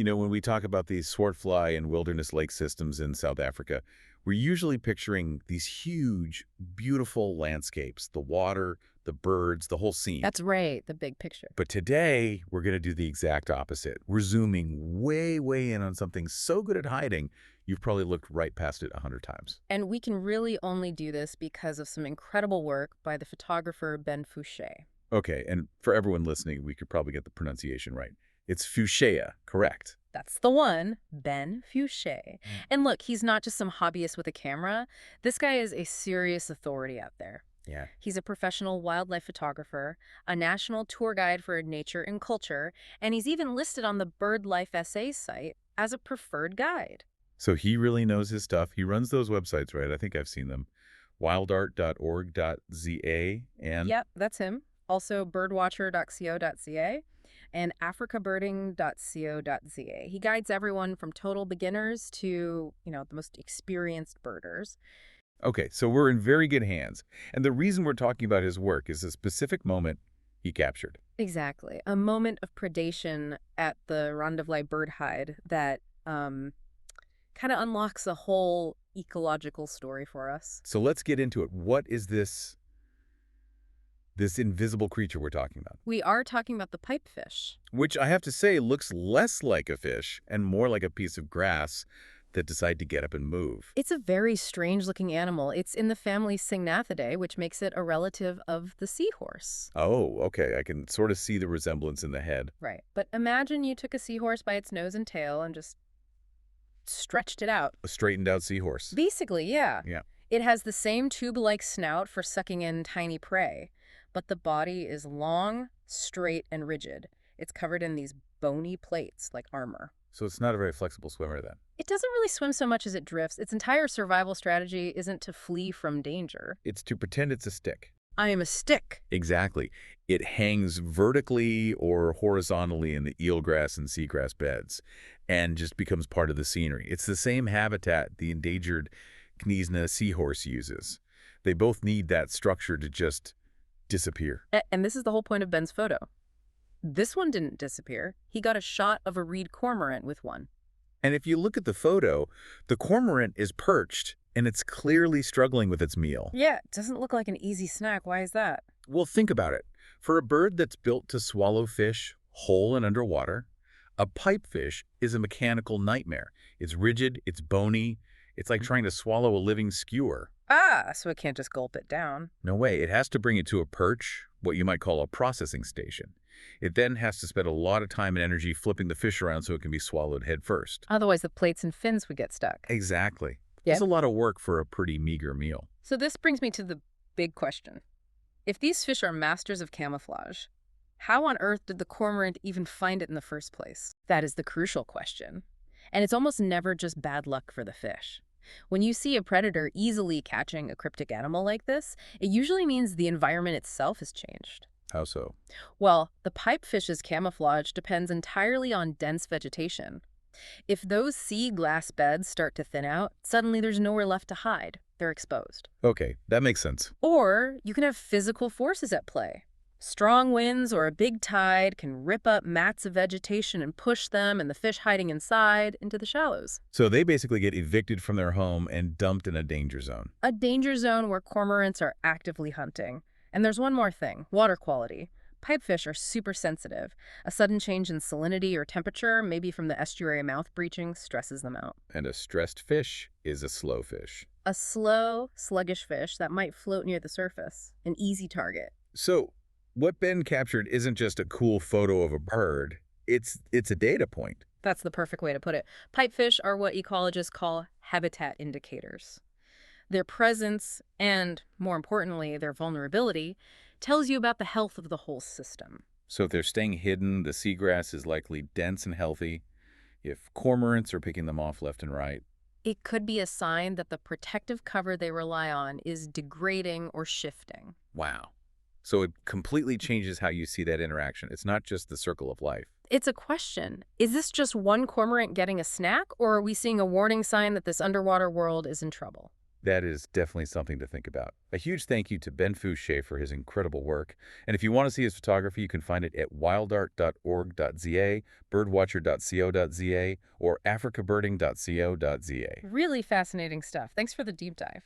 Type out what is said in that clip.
When we talk about these Swartvlei and wilderness lake systems in South Africa, we're usually picturing these huge, beautiful landscapes, the water, the birds, the whole scene. That's right, the big picture. But today, we're going to do the exact opposite. We're zooming way, way in on something so good at hiding, you've probably looked right past it 100 times. And we can really only do this because of some incredible work by the photographer Ben Fouché. Okay, and for everyone listening, we could probably get the pronunciation right. It's Fuchsia, correct? That's the one, Ben Fouché. And look, he's not just some hobbyist with a camera. This guy is a serious authority out there. Yeah. He's a professional wildlife photographer, a national tour guide for nature and culture, and he's even listed on the BirdLife SA site as a preferred guide. So he really knows his stuff. He runs those websites, right? I think I've seen them. wildart.org.za and... Yep, that's him. Also birdwatcher.co.za and africabirding.co.za. He guides everyone from total beginners to, the most experienced birders. Okay, so we're in very good hands. And the reason we're talking about his work is a specific moment he captured. Exactly. A moment of predation at the Swartvlei bird hide that kind of unlocks a whole ecological story for us. So let's get into it. What is this invisible creature we're talking about? We are talking about the pipefish. Which I have to say looks less like a fish and more like a piece of grass that decide to get up and move. It's a very strange-looking animal. It's in the family Syngnathidae, which makes it a relative of the seahorse. Oh, okay. I can sort of see the resemblance in the head. Right. But imagine you took a seahorse by its nose and tail and just stretched it out. A straightened out seahorse. Basically, yeah. Yeah. It has the same tube-like snout for sucking in tiny prey, but the body is long, straight, and rigid. It's covered in these bony plates like armor. So it's not a very flexible swimmer then? It doesn't really swim so much as it drifts. Its entire survival strategy isn't to flee from danger. It's to pretend it's a stick. I am a stick. Exactly. It hangs vertically or horizontally in the eelgrass and seagrass beds and just becomes part of the scenery. It's the same habitat the endangered Knysna seahorse uses. They both need that structure to just disappear. And this is the whole point of Ben's photo. This one didn't disappear. He got a shot of a reed cormorant with one. And if you look at the photo, the cormorant is perched and it's clearly struggling with its meal. Yeah, it doesn't look like an easy snack. Why is that? Well, think about it. For a bird that's built to swallow fish whole and underwater, a pipefish is a mechanical nightmare. It's rigid, it's bony, it's like trying to swallow a living skewer. Ah, so it can't just gulp it down. No way. It has to bring it to a perch, what you might call a processing station. It then has to spend a lot of time and energy flipping the fish around so it can be swallowed head first. Otherwise, the plates and fins would get stuck. Exactly. Yep. It's a lot of work for a pretty meager meal. So this brings me to the big question. If these fish are masters of camouflage, how on earth did the cormorant even find it in the first place? That is the crucial question. And it's almost never just bad luck for the fish. When you see a predator easily catching a cryptic animal like this, it usually means the environment itself has changed. How so? Well, the pipefish's camouflage depends entirely on dense vegetation. If those sea glass beds start to thin out, suddenly there's nowhere left to hide. They're exposed. Okay, that makes sense. Or you can have physical forces at play. Strong winds or a big tide can rip up mats of vegetation and push them and the fish hiding inside into the shallows. So they basically get evicted from their home and dumped in a danger zone. A danger zone where cormorants are actively hunting. And there's one more thing, water quality. Pipefish are super sensitive. A sudden change in salinity or temperature, maybe from the estuary mouth breaching, stresses them out. And a stressed fish is a slow fish. A slow, sluggish fish that might float near the surface. An easy target. So what Ben captured isn't just a cool photo of a bird. It's a data point. That's the perfect way to put it. Pipefish are what ecologists call habitat indicators. Their presence and, more importantly, their vulnerability tells you about the health of the whole system. So if they're staying hidden, the seagrass is likely dense and healthy. If cormorants are picking them off left and right, it could be a sign that the protective cover they rely on is degrading or shifting. Wow. So it completely changes how you see that interaction. It's not just the circle of life. It's a question. Is this just one cormorant getting a snack, or are we seeing a warning sign that this underwater world is in trouble? That is definitely something to think about. A huge thank you to Ben Fouché for his incredible work. And if you want to see his photography, you can find it at wildart.org.za, birdwatcher.co.za, or africabirding.co.za. Really fascinating stuff. Thanks for the deep dive.